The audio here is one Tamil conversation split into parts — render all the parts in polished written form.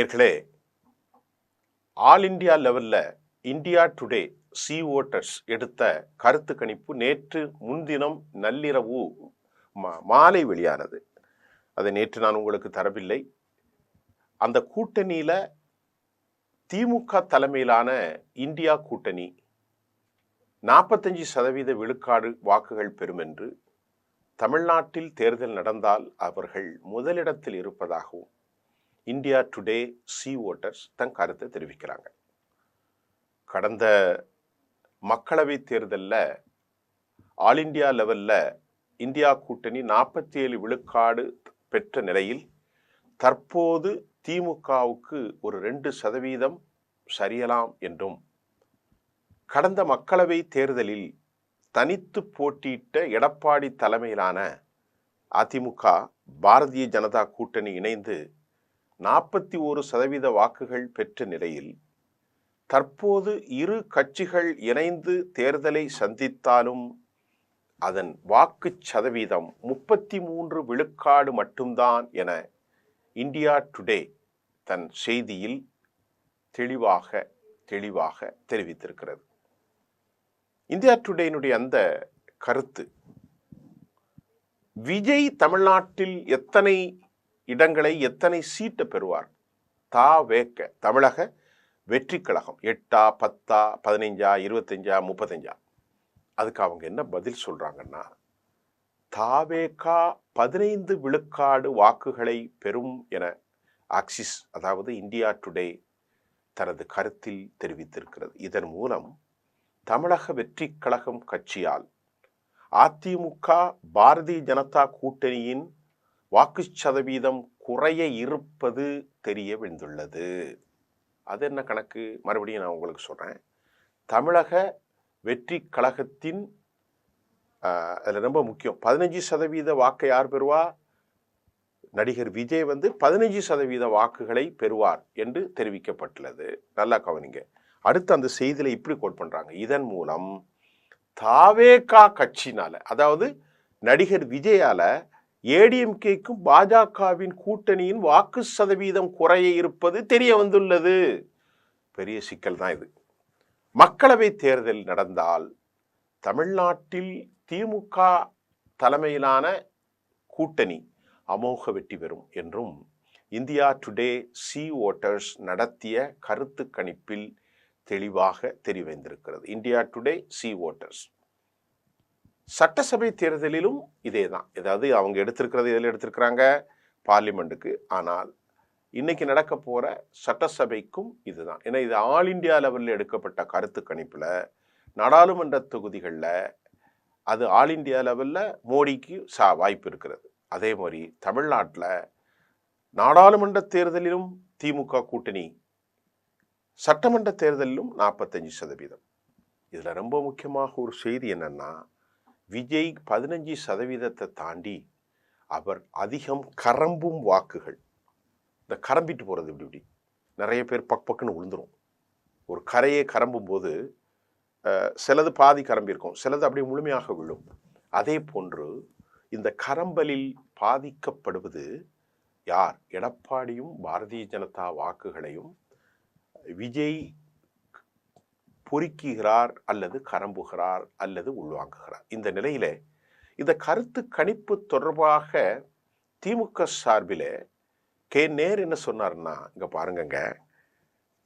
நேர்களே, ஆல் இண்டியா லெவல்ல இந்தியா டுடே சி ஓட்டர்ஸ் எடுத்த கருத்து கணிப்பு நேற்று முன்தினம் நள்ளிரவு மாலை வெளியானது. அதை நேற்று நான் உங்களுக்கு தரவில்லை. அந்த கூட்டணியில திமுக தலைமையிலான இந்தியா கூட்டணி 45% விழுக்காடு வாக்குகள் பெறும் என்று, தமிழ்நாட்டில் தேர்தல் நடந்தால் அவர்கள் முதலிடத்தில் இருப்பதாகவும் இந்தியா டுடே சி ஓட்டர்ஸ் தன் கருத்தை தெரிவிக்கிறாங்க. கடந்த மக்களவை தேர்தலில் ஆல் இண்டியா லெவல்ல இந்தியா கூட்டணி 47 விழுக்காடு பெற்ற நிலையில் தற்போது திமுகவுக்கு ஒரு 2% சரியலாம் என்றும், கடந்த மக்களவை தேர்தலில் தனித்து போட்டியிட்ட எடப்பாடி தலைமையிலான அதிமுக பாரதிய ஜனதா கூட்டணி இணைந்து 41% வாக்குகள் பெற்ற நிலையில் தற்போது இரு கட்சிகள் இணைந்து தேர்தலை சந்தித்தாலும் அதன் வாக்கு சதவீதம் 33 விழுக்காடு மட்டும்தான் என இந்தியா டுடே தன் செய்தியில் தெளிவாக தெரிவித்திருக்கிறது. இந்தியா டுடேனுடைய அந்த கருத்து, விஜய் தமிழ்நாட்டில் எத்தனை இடங்களை எத்தனை சீட்டை பெறுவார்? தமிழக வெற்றி கழகம் 8, 10, 15, 25, 35. அதுக்கு அவங்க என்ன பதில் சொல்றாங்கன்னா, தாவேகா 15 விழுக்காடு வாக்குகளை பெறும் என ஆக்சிஸ், அதாவது இந்தியா டுடே தனது கருத்தில் தெரிவித்திருக்கிறது. இதன் மூலம் தமிழக வெற்றி கழகம் கட்சியால் அதிமுக பாரதிய ஜனதா கூட்டணியின் வாக்கு சதவீதம் குறைய இருப்பது தெரிய வந்துள்ளது. அது என்ன கணக்கு? மறுபடியும் நான் உங்களுக்கு சொல்றேன். தமிழக வெற்றி கழகத்தின் அதில் ரொம்ப முக்கியம், 15% வாக்கை யார் பெறுவா? நடிகர் விஜய் 15% வாக்குகளை பெறுவார் என்று தெரிவிக்கப்பட்டுள்ளது. நல்லா கவனிங்க. அடுத்து அந்த செய்தியில இப்படி கோட் பண்றாங்க, இதன் மூலம் தாவேகா கட்சினால, அதாவது நடிகர் விஜயால ஏடிஎம்கேக்கும் பாஜகவின் கூட்டணியின் வாக்கு சதவீதம் குறைய இருப்பது தெரிய வந்துள்ளது. பெரிய சிக்கல் தான் இது. மக்களவை தேர்தல் நடந்தால் தமிழ்நாட்டில் திமுக தலைமையிலான கூட்டணி அமோக வெற்றி பெறும் என்றும் இந்தியா டுடே சி ஓட்டர்ஸ் நடத்திய கருத்து கணிப்பில் தெளிவாக தெரிவித்திருக்கிறது. இந்தியா டுடே சி ஓட்டர்ஸ் சட்டசபை தேர்தலிலும் இதே தான். ஏதாவது அவங்க எடுத்திருக்கிறது இதில் எடுத்திருக்கிறாங்க பார்லிமெண்ட்டுக்கு, ஆனால் இன்னைக்கு நடக்க போற சட்டசபைக்கும் இதுதான். ஏன்னா இது ஆல் இண்டியா லெவலில் எடுக்கப்பட்ட கருத்து கணிப்புல நாடாளுமன்ற தொகுதிகளில் அது ஆல் இண்டியா லெவலில் மோடிக்கு வாய்ப்பு இருக்கிறது. அதே மாதிரி தமிழ்நாட்டில் நாடாளுமன்ற தேர்தலிலும் திமுக கூட்டணி, சட்டமன்ற தேர்தலிலும் 45%. இதுல ரொம்ப முக்கியமாக ஒரு செய்தி என்னன்னா, விஜய் 15% தாண்டி அவர் அதிகம் கரம்பும் வாக்குகள், இந்த கரம்பிட்டு போறது இப்படி நிறைய பேர் பக்குன்னு விழுந்துரும். ஒரு கரையை கரம்பும் போது சிலது பாதி கரம்பி இருக்கும், சிலது அப்படியே முழுமையாக விழும். அதே போன்று இந்த கரம்பலில் பாதிக்கப்படுவது யார்? எடப்பாடியும் பாரதிய ஜனதா வாக்குகளையும் விஜய் பொறுக்குகிறார் அல்லது கரம்புகிறார் அல்லது உள்வாங்குகிறார். இந்த நிலையில இந்த கருத்து கணிப்பு தொடர்பாக திமுக சார்பில் நேரு என்ன சொன்னார்னா, இங்க பாருங்க,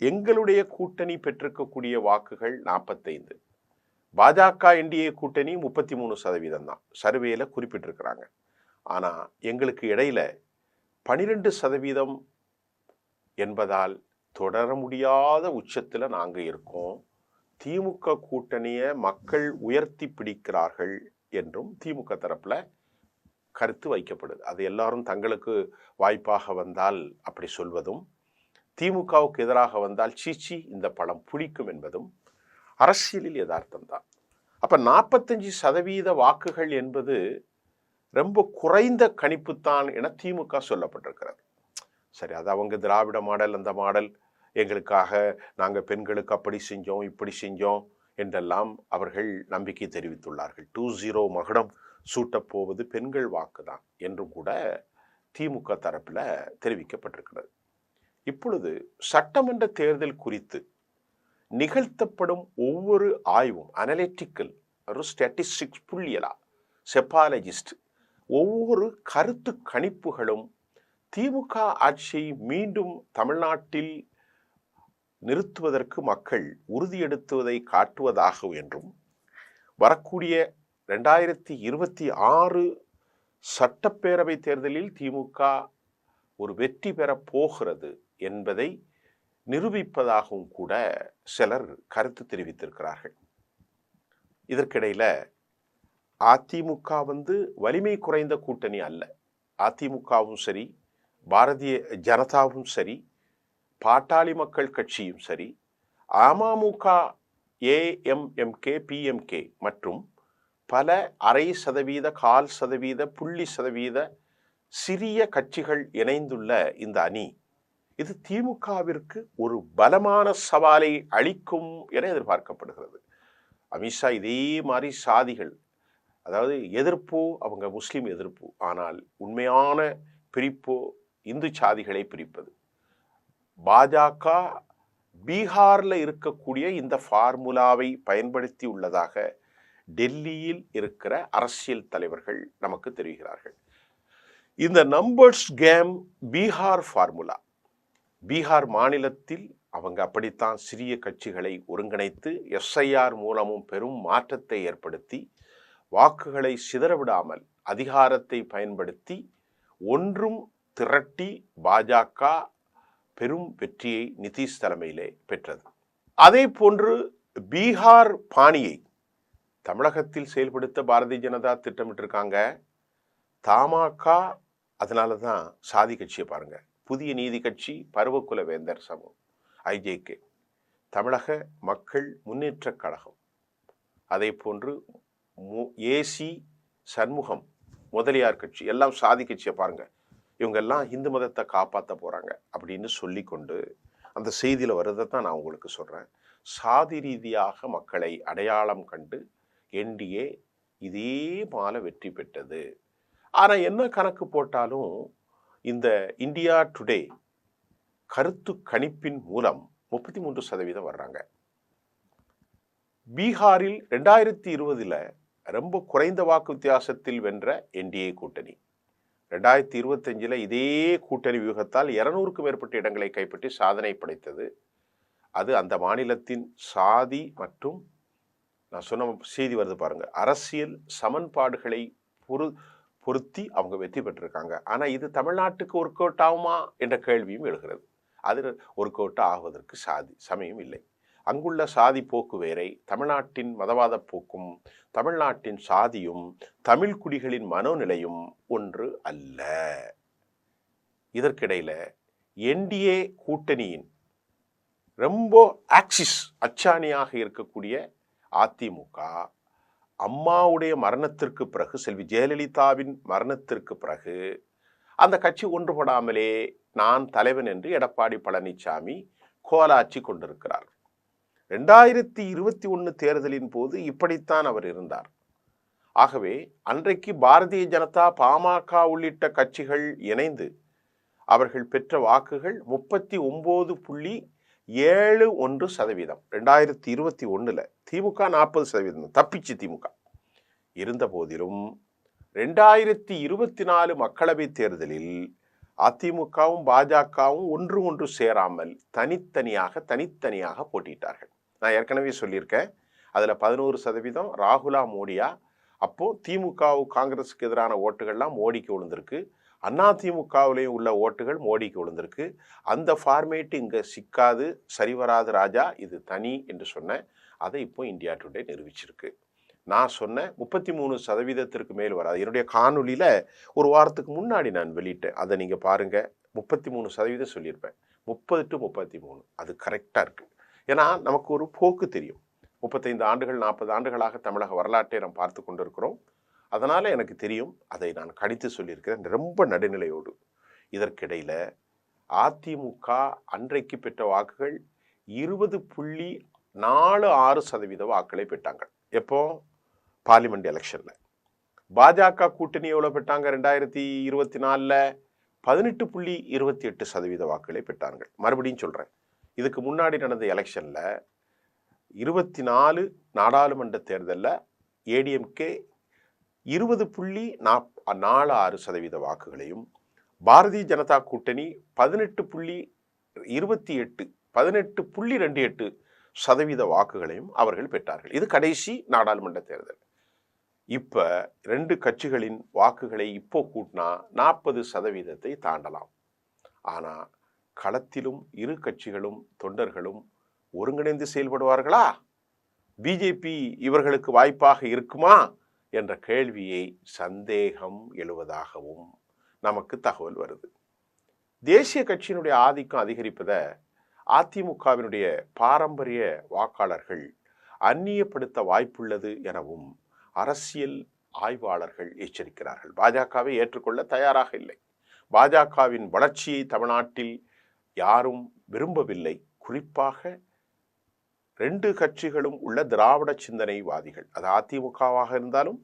எங்களுடைய கூட்டணி பெற்றிருக்கக்கூடிய வாக்குகள் 45, பாஜக என்டிஏ கூட்டணி 33% தான் சர்வேல குறிப்பிட்டிருக்கிறாங்க. ஆனா எங்களுக்கு இடையில 12% என்பதால் தொடர முடியாத உச்சத்துல நாங்க இருக்கோம். திமுக கூட்டணியை மக்கள் உயர்த்தி பிடிக்கிறார்கள் என்றும் திமுக தரப்புல கருத்து வைக்கப்படுது. அது எல்லாரும் தங்களுக்கு வாய்ப்பாக வந்தால் அப்படி சொல்வதும், திமுகவுக்கு எதிராக வந்தால் சீச்சி இந்த படம் புளிக்கும் என்பதும் அரசியலில் யதார்த்தம் தான். அப்ப 45% வாக்குகள் என்பது ரொம்ப குறைந்த கணிப்புத்தான் என திமுக சொல்லப்பட்டிருக்கிறது. சரி, அது அவங்க திராவிட மாடல், அந்த மாடல், எங்களுக்காக நாங்கள் பெண்களுக்கு அப்படி செஞ்சோம் இப்படி செஞ்சோம் என்றெல்லாம் அவர்கள் நம்பிக்கை தெரிவித்துள்ளார்கள். 2-0 மகுடம் சூட்டப் போவது பெண்கள் வாக்கு தான் என்றும் கூட திமுக தரப்பில் தெரிவிக்கப்பட்டிருக்கிறது. இப்பொழுது சட்டமன்ற தேர்தல் குறித்து நிகழ்த்தப்படும் ஒவ்வொரு ஆய்வும் அனலிட்டிக்கல், ஒரு ஸ்டாட்டிஸ்டிக்ஸ், புள்ளியலா, செப்பாலஜிஸ்ட், ஒவ்வொரு கருத்து கணிப்புகளும் திமுக ஆட்சியை மீண்டும் தமிழ்நாட்டில் நிறுத்துவதற்கு மக்கள் உறுதியெடுத்துவதை காட்டுவதாக என்றும், வரக்கூடிய 2026 சட்டப்பேரவை தேர்தலில் திமுக ஒரு வெற்றி பெறப் போகிறது என்பதை நிரூபிப்பதாகவும் கூட சிலர் கருத்து தெரிவித்திருக்கிறார்கள். இதற்கிடையில அதிமுக வலிமை குறைந்த கூட்டணி அல்ல. அதிமுகவும் சரி, பாரதிய ஜனதாவும் சரி, பாட்டாளி மக்கள் கட்சியும் சரி, அமமுக, ஏஎம்எம்கே, பிஎம்கே மற்றும் பல 0.5%, 0.25%, 0.5% சிறிய கட்சிகள் இணைந்துள்ள இந்த அணி இது திமுகவிற்கு ஒரு பலமான சவாலை அளிக்கும் என எதிர்பார்க்கப்படுகிறது. அமித்ஷா இதே மாதிரி சாதிகள், அதாவது எதிர்ப்போ அவங்க முஸ்லிம் எதிர்ப்பு, ஆனால் உண்மையான பிரிப்போ இந்து சாதிகளை பிரிப்பது. பாஜக பீகார்ல இருக்கக்கூடிய இந்த ஃபார்முலாவை பயன்படுத்தி உள்ளதாக டெல்லியில் இருக்கிற அரசியல் தலைவர்கள் நமக்கு தெரிவிக்கிறார்கள். இந்த numbers game Bihar formula, Bihar மாநிலத்தில் அவங்க அப்படித்தான் சிறிய கட்சிகளை ஒருங்கிணைத்து எஸ்ஐஆர் மூலமும் பெரும் மாற்றத்தை ஏற்படுத்தி வாக்குகளை சிதறவிடாமல் அதிகாரத்தை பயன்படுத்தி ஒன்றும் திரட்டி பாஜக பெரும் வெற்றியை நிதிஷ் தலைமையிலே பெற்றது. அதே போன்று பீகார் பாணியை தமிழகத்தில் செயல்படுத்த பாரதிய ஜனதா திட்டமிட்டிருக்காங்க. தமாக அதனால தான் சாதி கட்சியை பாருங்க, புதிய நீதி கட்சி, பருவக்குல வேந்தர் சமூகம், ஐஜேகே, தமிழக மக்கள் முன்னேற்ற கழகம், அதே போன்று ஏசி சண்முகம் முதலியார் கட்சி, எல்லாம் சாதி கட்சியை பாருங்க. இவங்கெல்லாம் இந்து மதத்தை காப்பாற்ற போறாங்க அப்படின்னு சொல்லி கொண்டு அந்த செய்தியில் வருவதைத்தான் நான் உங்களுக்கு சொல்றேன். சாதி ரீதியாக மக்களை அடையாளம் கண்டு என்டிஏ இதே மால வெற்றி பெற்றது. ஆனால் என்ன கணக்கு போட்டாலும் இந்த இந்தியா டுடே கருத்து கணிப்பின் மூலம் 33% வர்றாங்க. பீகாரில் 2020 ரொம்ப குறைந்த வாக்கு வித்தியாசத்தில் வென்ற என்டிஏ கூட்டணி 2025 இதே கூட்டணி வியூகத்தால் 200க்கும் மேற்பட்ட இடங்களை கைப்பற்றி சாதனை படைத்தது. அது அந்த மாநிலத்தின் சாதி மற்றும் நான் சொன்ன செய்தி வருது பாருங்க, அரசியல் சமன்பாடுகளை பொருத்தி அவங்க வெற்றி பெற்றிருக்காங்க. ஆனால் இது தமிழ்நாட்டுக்கு ஒர்க் அவுட் ஆகுமா என்ற கேள்வியும் எழுகிறது. அது ஒர்க் அவுட் ஆகுவதற்கு சமயம் இல்லை. அங்குள்ள சாதி போக்கு வேறை, தமிழ்நாட்டின் மதவாத போக்கும் தமிழ்நாட்டின் சாதியும் தமிழ் குடிகளின் மனோநிலையும் ஒன்று அல்ல. இதற்கிடையில என்டிஏ கூட்டணியின் ரொம்ப ஆக்சிஸ் அச்சாணியாக இருக்கக்கூடிய அதிமுக அம்மாவுடைய மரணத்திற்கு பிறகு, செல்வி ஜெயலலிதாவின் மரணத்திற்கு பிறகு அந்த கட்சி ஒன்றுபடாமலே நான் தலைவன் என்று எடப்பாடி பழனிசாமி கோலாச்சி கொண்டிருக்கிறார். 2021 தேர்தலின் போது இப்படித்தான் அவர் இருந்தார். ஆகவே அன்றைக்கு பாரதிய ஜனதா, பாமக உள்ளிட்ட கட்சிகள் இணைந்து அவர்கள் பெற்ற வாக்குகள் 39.71%. 2021 திமுக 40% தப்பிச்சு திமுக இருந்த போதிலும் 2024 மக்களவை தேர்தலில் அதிமுகவும் பாஜகவும் ஒன்று சேராமல் தனித்தனியாக போட்டியிட்டார்கள். நான் ஏற்கனவே சொல்லியிருக்கேன், அதில் 11% ராகுலா மோடியா. அப்போ திமுக காங்கிரஸுக்கு எதிரான ஓட்டுகள்லாம் மோடிக்கு விழுந்திருக்கு, அதிமுகவிலையும் உள்ள ஓட்டுகள் மோடிக்கு விழுந்திருக்கு. அந்த ஃபார்மேட் இங்கே சிக்காது, சரிவராது ராஜா, இது தனி என்று சொன்ன அதை இப்போ இந்தியா டுடே நிரூபிச்சிருக்கு. நான் சொன்ன 33% மேல் வராது. என்னுடைய காணொலியில் ஒரு வாரத்துக்கு முன்னாடி நான் வெளியிட்டேன், அதை நீங்கள் பாருங்கள். 33% சொல்லியிருப்பேன், 30 to 33 அது கரெக்டாக இருக்குது. ஏன்னா நமக்கு ஒரு போக்கு தெரியும். 35 ஆண்டுகள் 40 ஆண்டுகளாக தமிழக வரலாற்றை நாம் பார்த்து கொண்டிருக்கிறோம். அதனால் எனக்கு தெரியும், அதை நான் கணித்து சொல்லியிருக்கிறேன் ரொம்ப நடுநிலையோடு. இதற்கிடையில் அதிமுக அன்றைக்கு பெற்ற வாக்குகள் 20.46% வாக்குகளை பெற்றாங்க. எப்போ? பார்லிமெண்ட் எலெக்ஷனில். பாஜக கூட்டணி எவ்வளோ பெற்றாங்க? 2024 18.28% வாக்குகளை பெற்றார்கள். மறுபடியும் சொல்றேன், இதுக்கு முன்னாடி நடந்த எலெக்ஷன்ல 24 நாடாளுமன்ற தேர்தலில் ஏடிஎம்கே 20.46% வாக்குகளையும், பாரதிய ஜனதா கூட்டணி 18.28% வாக்குகளையும் அவர்கள் பெற்றார்கள். இது கடைசி நாடாளுமன்ற தேர்தல். இப்ப 2 கட்சிகளின் வாக்குகளை இப்போ கூட்டினா 40% தாண்டலாம். ஆனா களத்திலும் இரு கட்சிகளும் தொண்டர்களும் ஒருங்கிணைந்து செயல்படுவார்களா? பிஜேபி இவர்களுக்கு வாய்ப்பாக இருக்குமா என்ற கேள்வியை சந்தேகம் எழுவதாகவும் நமக்கு தகவல் வருது. தேசிய கட்சியினுடைய ஆதிக்கம் அதிகரிப்பதை அதிமுகவினுடைய பாரம்பரிய வாக்காளர்கள் அந்நியப்படுத்த வாய்ப்புள்ளது எனவும் அரசியல் ஆய்வாளர்கள் எச்சரிக்கிறார்கள். பாஜகவை ஏற்றுக்கொள்ள தயாராக இல்லை. பாஜகவின் வளர்ச்சியை தமிழ்நாட்டில் யாரும் விரும்பவில்லை. குறிப்பாக 2 கட்சிகளும் உள்ள திராவிட சிந்தனைவாதிகள், அது அதிமுகவாக இருந்தாலும்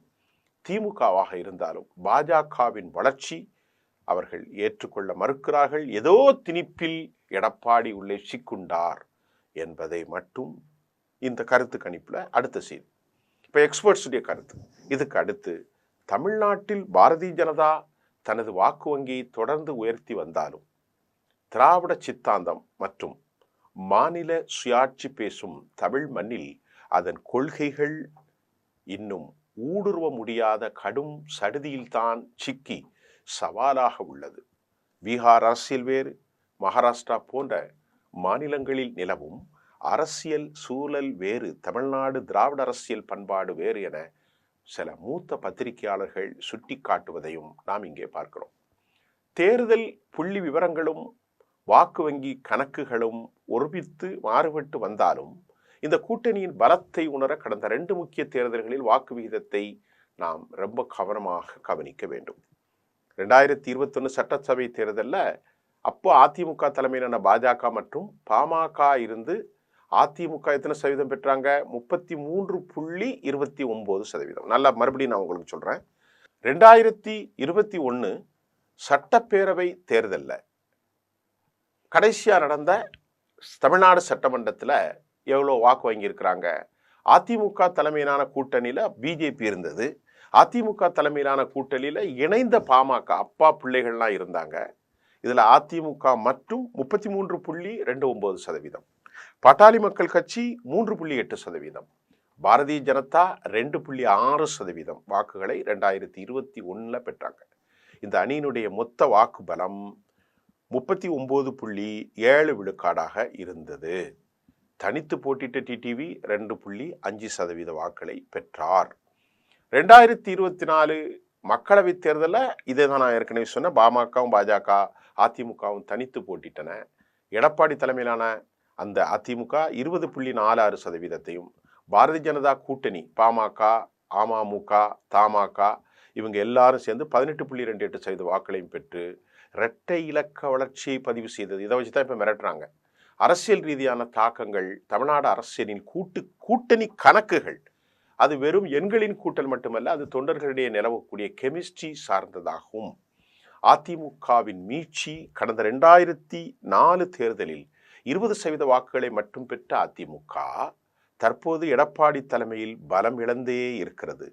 திமுகவாக இருந்தாலும் பாஜகவின் வளர்ச்சி அவர்கள் ஏற்றுக்கொள்ள மறுக்கிறார்கள். ஏதோ திணிப்பில் எடப்பாடி உள்ளே சிக்குண்டார் என்பதை மட்டும் இந்த கருத்து கணிப்புல அடுத்த செய்தி. இப்ப எக்ஸ்பர்ட்ஸுடைய கருத்து. இதுக்கு அடுத்து தமிழ்நாட்டில் பாரதிய ஜனதா தனது வாக்கு வங்கியை தொடர்ந்து உயர்த்தி வந்தாலும் திராவிட சித்தாந்தம் மற்றும் மாநில சுயாட்சி பேசும் தமிழ் மண்ணில் அதன் கொள்கைகள் இன்னும் ஊடுருவ முடியாத கடும் சடுதியில்தான் சிக்கி சவாலாக உள்ளது. பீகார் அரசியல் வேறு, மகாராஷ்டிரா போன்ற மாநிலங்களில் நிலவும் அரசியல் சூழல் வேறு, தமிழ்நாடு திராவிட அரசியல் பண்பாடு வேறு என சில மூத்த பத்திரிகையாளர்கள் சுட்டி காட்டுவதையும் நாம் இங்கே பார்க்கிறோம். தேர்தல் புள்ளி விவரங்களும் வாக்கு வங்கி கணக்குகளும் ஒருமித்து மாறுபட்டு வந்தாலும் இந்த கூட்டணியின் பலத்தை உணர கடந்த 2 முக்கிய தேர்தல்களில் வாக்கு விகிதத்தை நாம் ரொம்ப கவனமாக கவனிக்க வேண்டும். 2021 சட்டசபை தேர்தலில் அப்போ அதிமுக தலைமையிலான பாஜக மற்றும் பாமக இருந்து அதிமுக எத்தனை சதவீதம் பெற்றாங்க? 33.29%. நல்லா மறுபடியும் நான் உங்களுக்கு சொல்றேன். 2021 சட்டப்பேரவை தேர்தலில் கடைசியா நடந்த தமிழ்நாடு சட்டமன்றத்தில் எவ்வளோ வாக்கு வாங்கியிருக்கிறாங்க? அதிமுக தலைமையிலான கூட்டணியில பிஜேபி இருந்தது. அதிமுக தலைமையிலான கூட்டணியில இணைந்த பாமக அப்பா பிள்ளைகள்லாம் இருந்தாங்க. இதுல அதிமுக மற்றும் 33.29%, பாட்டாளி மக்கள் கட்சி 3.8%, பாரதிய ஜனதா 2.6% வாக்குகளை 2021 பெற்றாங்க. இந்த அணியினுடைய மொத்த வாக்கு பலம் 39.7% இருந்தது. தனித்து போட்டிட்ட டிடிவி 2.5% வாக்குகளை பெற்றார். 2024 மக்களவைத் தேர்தலில் இதே தான் நான் ஏற்கனவே சொன்ன, பாமகவும் பாஜக அதிமுகவும் தனித்து போட்டிட்டன. எடப்பாடி தலைமையிலான அந்த அதிமுக 20.46%, பாரதிய ஜனதா கூட்டணி பாமக, அமமுக, தமாக இவங்க எல்லாரும் சேர்ந்து 18.28% வாக்குகளையும் பெற்று இரட்டை இலக்க வளர்ச்சியை பதிவு செய்தது. இதை வச்சு தான் இப்போ மிரட்டுறாங்க. அரசியல் ரீதியான தாக்கங்கள், தமிழ்நாடு அரசியலின் கூட்டணி கணக்குகள் அது வெறும் எண்களின் கூட்டல் மட்டுமல்ல, அது தொண்டர்களிடையே நிலவக்கூடிய கெமிஸ்ட்ரி சார்ந்ததாகும். அதிமுகவின் மீட்சி கடந்த 2004 தேர்தலில் 20% வாக்குகளை மட்டும் பெற்ற அதிமுக தற்போது எடப்பாடி தலைமையில் பலம் இழந்தே இருக்கிறது.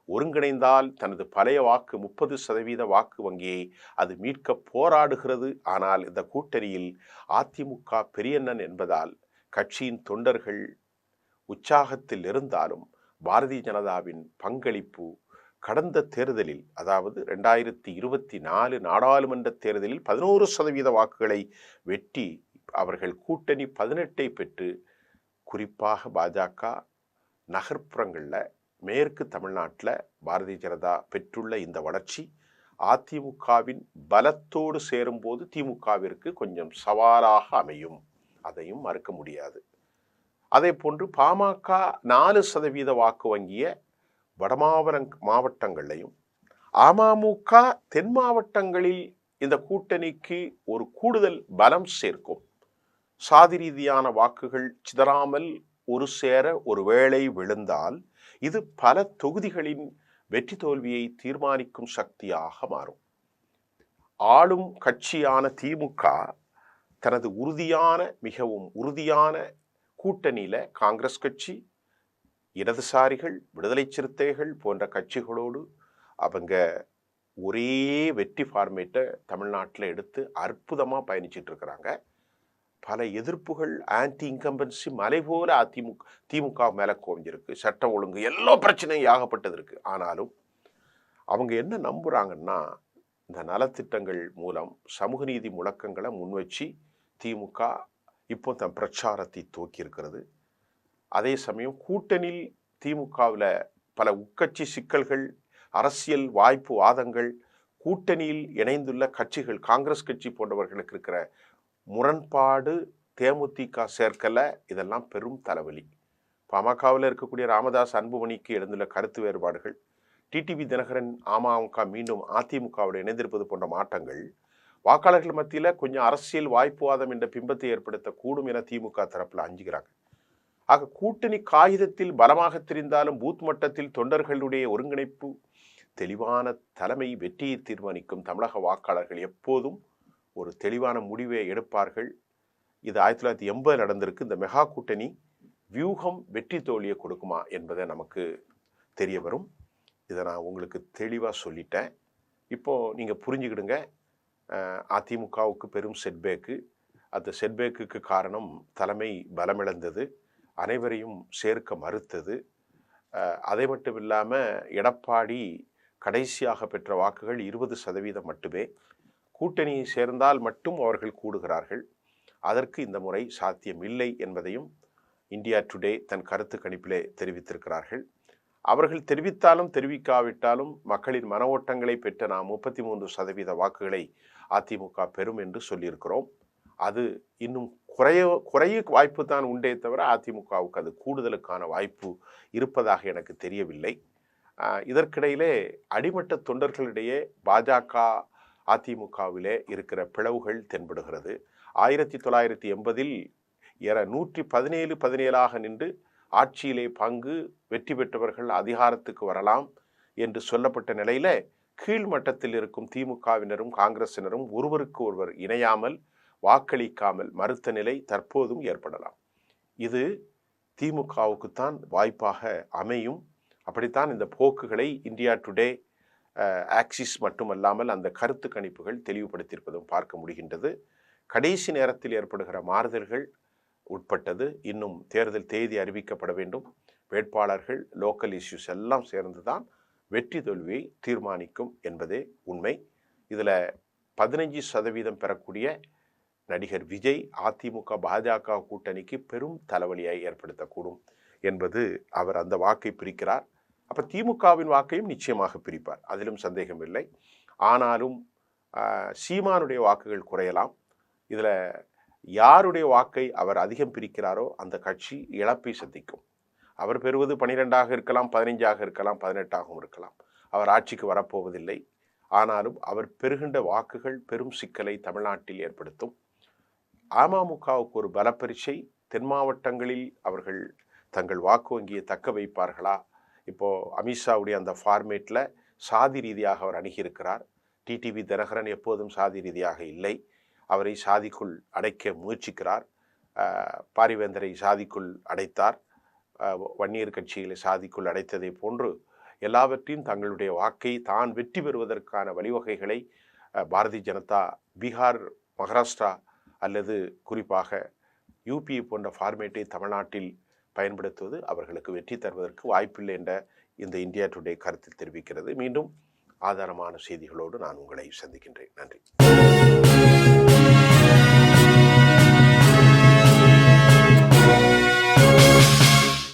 ஒருங்கிணைந்தால் தனது பழைய வாக்கு 30% வாக்கு வங்கியை அது மீட்க போராடுகிறது. ஆனால் இந்த கூட்டணியில் அதிமுக பெரியண்ணன் என்பதால் கட்சியின் தொண்டர்கள் உற்சாகத்தில் இருந்தாலும் பாரதிய ஜனதாவின் பங்களிப்பு கடந்த தேர்தலில், அதாவது 2024 நாடாளுமன்ற தேர்தலில் 11% வாக்குகளை வெற்றி அவர்கள் கூட்டணி 18 பெற்று, குறிப்பாக பாஜக நகர்ப்புறங்களில் மேற்கு தமிழ்நாட்டில் பாரதிய ஜனதா பெற்றுள்ள இந்த வளர்ச்சி அதிமுகவின் பலத்தோடு சேரும்போது திமுகவிற்கு கொஞ்சம் சவாலாக அமையும். அதையும் மறுக்க முடியாது. அதே போன்று பாமக 4% வாக்கு வங்கிய மாவட்டங்களையும் அமமுக தென் மாவட்டங்களில் இந்த கூட்டணிக்கு ஒரு கூடுதல் பலம் சேர்க்கும். சாதி ரீதியான வாக்குகள் சிதறாமல் ஒரு சேர ஒரு வேளை விழுந்தால் இது பல தொகுதிகளின் வெற்றி தோல்வியை தீர்மானிக்கும் சக்தியாக மாறும். ஆளும் கட்சியான திமுக தனது மிகவும் உறுதியான கூட்டணியில காங்கிரஸ் கட்சி, இடதுசாரிகள், விடுதலை சிறுத்தைகள் போன்ற கட்சிகளோடு அவங்க ஒரே வெற்றி ஃபார்மேட்டை தமிழ்நாட்டில் எடுத்து அற்புதமாக பயணிச்சுட்டு இருக்கிறாங்க. பல எதிர்ப்புகள், ஆன்டி இன்கம்பன்சி மலை போல திமுக மேலே குவிஞ்சிருக்கு. சட்டம் ஒழுங்கு எல்லா பிரச்சனையும் ஏகப்பட்டது இருக்கு. ஆனாலும் அவங்க என்ன நம்புறாங்கன்னா, இந்த நலத்திட்டங்கள் மூலம் சமூக நீதி முழக்கங்களை முன்வச்சு திமுக இப்போ தன் பிரச்சாரத்தை துவக்கி இருக்கிறது. அதே சமயம் கூட்டணியில் திமுகவில் பல உட்கட்சி சிக்கல்கள், அரசியல் வாய்ப்பு வாதங்கள், கூட்டணியில் இணைந்துள்ள கட்சிகள், காங்கிரஸ் கட்சி போன்றவர்களுக்கு இருக்கிற முரண்பாடு, தேமுதிக சேர்க்கல, இதெல்லாம் பெரும் தலைவலி. பாமகவில் இருக்கக்கூடிய ராமதாஸ் அன்புமணிக்கு எழுந்துள்ள கருத்து வேறுபாடுகள், டிடிவி தினகரன் அமமுக மீண்டும் அதிமுகவோடு இணைந்திருப்பது போன்ற மாற்றங்கள் வாக்காளர்கள் மத்தியில் கொஞ்சம் அரசியல் வாய்ப்புவாதம் என்ற பிம்பத்தை ஏற்படுத்தக்கூடும் என திமுக தரப்பில் அஞ்சுகிறாங்க. ஆக கூட்டணி காகிதத்தில் பலமாக தெரிந்தாலும் பூத் மட்டத்தில் தொண்டர்களுடைய ஒருங்கிணைப்பு, தெளிவான தலைமை வெற்றியை தீர்மானிக்கும். தமிழக வாக்காளர்கள் எப்போதும் ஒரு தெளிவான முடிவை எடுப்பார்கள். இது 1980 நடந்திருக்கு. இந்த மெகா கூட்டணி வியூகம் வெற்றி தோல்வியை கொடுக்குமா என்பதை நமக்கு தெரிய வரும். இதை நான் உங்களுக்கு தெளிவாக சொல்லிட்டேன். இப்போது நீங்கள் புரிஞ்சுக்கிடுங்க. அதிமுகவுக்கு பெரும் செட்பேக்கு. அந்த செட்பேக்கு காரணம் தலைமை பலமிழந்தது, அனைவரையும் சேர்க்க மறுத்தது. அதை மட்டும் இல்லாமல் எடப்பாடி கடைசியாக பெற்ற வாக்குகள் 20% மட்டுமே. கூட்டணியை சேர்ந்தால் மட்டும் அவர்கள் கூடுகிறார்கள். அதற்கு இந்த முறை சாத்தியமில்லை என்பதையும் இந்தியா டுடே தன் கருத்து கணிப்பிலே தெரிவித்திருக்கிறார்கள். அவர்கள் தெரிவித்தாலும் தெரிவிக்காவிட்டாலும் மக்களின் மன ஓட்டங்களை பெற்ற நாம் 33% வாக்குகளை அதிமுக பெறும் என்று சொல்லியிருக்கிறோம். அது இன்னும் குறைய வாய்ப்பு தான் உண்டே தவிர அதிமுகவுக்கு அது கூடுதலுக்கான வாய்ப்பு இருப்பதாக எனக்கு தெரியவில்லை. இதற்கிடையிலே அடிமட்ட தொண்டர்களிடையே பாஜக அதிமுகவிலே இருக்கிற பிளவுகள் தென்படுகிறது. 1980 117 நின்று ஆட்சியிலே பங்கு வெற்றி பெற்றவர்கள் அதிகாரத்துக்கு வரலாம் என்று சொல்லப்பட்ட நிலையில கீழ்மட்டத்தில் இருக்கும் திமுகவினரும் காங்கிரசினரும் ஒருவருக்கு ஒருவர் இணையாமல் வாக்களிக்காமல் மறுத்த நிலை தற்போதும் ஏற்படலாம். இது திமுகவுக்குத்தான் வாய்ப்பாக அமையும். அப்படித்தான் இந்த போக்குகளை இந்தியா டுடே, ஆக்சிஸ் மட்டுமல்லாமல் அந்த கருத்து கணிப்புகள் தெளிவுபடுத்தியிருப்பதும் பார்க்க முடிகின்றது. கடைசி நேரத்தில் ஏற்படுகிற மாறுதல்கள் உட்பட்டது. இன்னும் தேர்தல் தேதி அறிவிக்கப்பட வேண்டும். வேட்பாளர்கள், லோக்கல் இஷ்யூஸ் எல்லாம் சேர்ந்துதான் வெற்றி தோல்வியை தீர்மானிக்கும் என்பதே உண்மை. இதில் 15% பெறக்கூடிய நடிகர் விஜய் அதிமுக பாஜக கூட்டணிக்கு பெரும் தலைவலியை ஏற்படுத்தக்கூடும் என்பது அவர் அந்த வாக்கை பிரிக்கிறார். அப்போ திமுகவின் வாக்கையும் நிச்சயமாக பிரிப்பார், அதிலும் சந்தேகம் இல்லை. ஆனாலும் சீமானுடைய வாக்குகள் குறையலாம். இதில் யாருடைய வாக்கை அவர் அதிகம் பிரிக்கிறாரோ அந்த கட்சி இழப்பை சந்திக்கும். அவர் பெறுவது 12ஆக இருக்கலாம், 15ஆக இருக்கலாம், 18ஆகவும் இருக்கலாம். அவர் ஆட்சிக்கு வரப்போவதில்லை. ஆனாலும் அவர் பெறுகின்ற வாக்குகள் பெரும் சிக்கலை தமிழ்நாட்டில் ஏற்படுத்தும். அமமுகவுக்கு ஒரு பலப்பரிசை. தென் மாவட்டங்களில் அவர்கள் தங்கள் வாக்கு வங்கியை தக்க வைப்பார்களா? இப்போது அமித்ஷாவுடைய அந்த ஃபார்மேட்டில் சாதி ரீதியாக அவர் அணுகியிருக்கிறார். டிடிவி தினகரன் எப்போதும் சாதி ரீதியாக இல்லை. அவரை சாதிக்குள் அடைக்க முயற்சிக்கிறார். பாரிவேந்தரை சாதிக்குள் அடைத்தார். வன்னியர் கட்சிகளை சாதிக்குள் அடைத்ததை போன்று எல்லாவற்றையும் தங்களுடைய வாக்கை தான் வெற்றி பெறுவதற்கான வழிவகைகளை பாரதிய ஜனதா பீகார், மகாராஷ்டிரா அல்லது குறிப்பாக யூபி போன்ற ஃபார்மேட்டை தமிழ்நாட்டில் பயன்படுத்துவது அவர்களுக்கு வெற்றி தருவதற்கு வாய்ப்பில்லை என்ற இந்த இந்தியா டுடே கருத்தில் தெரிவிக்கிறது. மீண்டும் ஆதாரமான செய்திகளோடு நான் உங்களை சந்திக்கின்றேன். நன்றி.